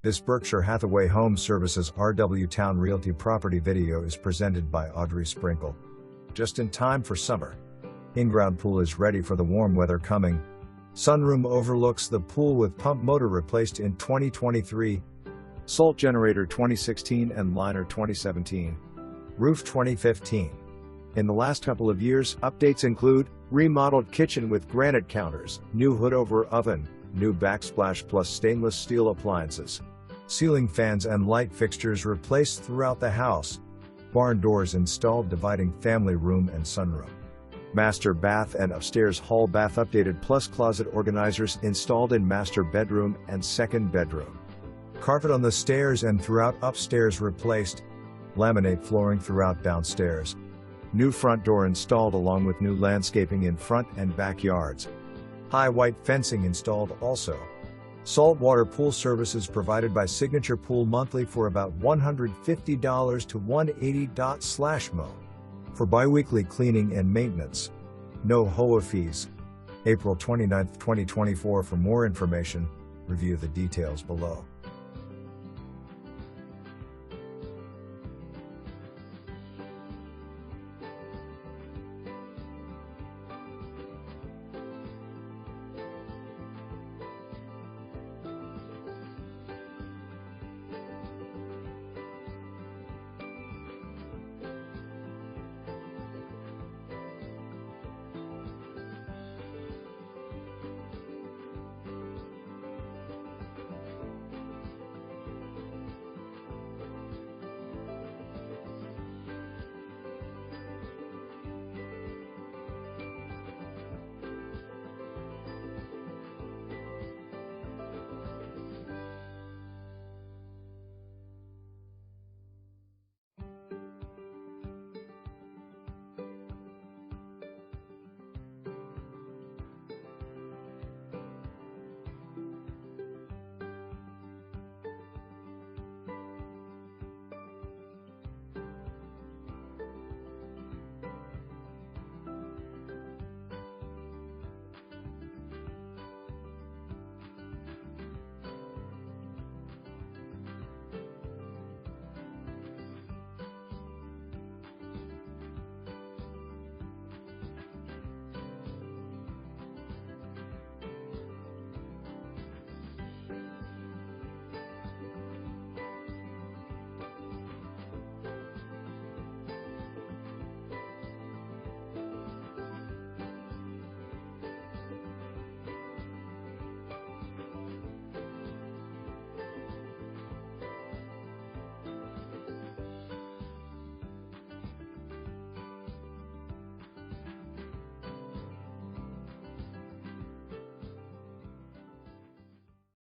This Berkshire Hathaway Home Services RW Towne Realty property video is presented by Audrey Sprinkle. Just in time for summer. Inground pool is ready for the warm weather coming. Sunroom overlooks the pool with pump motor replaced in 2023. Salt generator 2016 and liner 2017. Roof 2015. In the last couple of years, updates include remodeled kitchen with granite counters, new hood over oven, new backsplash plus stainless steel appliances. Ceiling fans and light fixtures replaced throughout the house. Barn doors installed dividing family room and sunroom. Master bath and upstairs hall bath updated plus closet organizers installed in master bedroom and second bedroom. Carpet on the stairs and throughout upstairs replaced. Laminate flooring throughout downstairs. New front door installed along with new landscaping in front and backyards. High white fencing installed also. Saltwater pool services provided by Signature Pool monthly for about $150 to $180/mo. For biweekly cleaning and maintenance. No HOA fees. April 29, 2024. For more information, review the details below.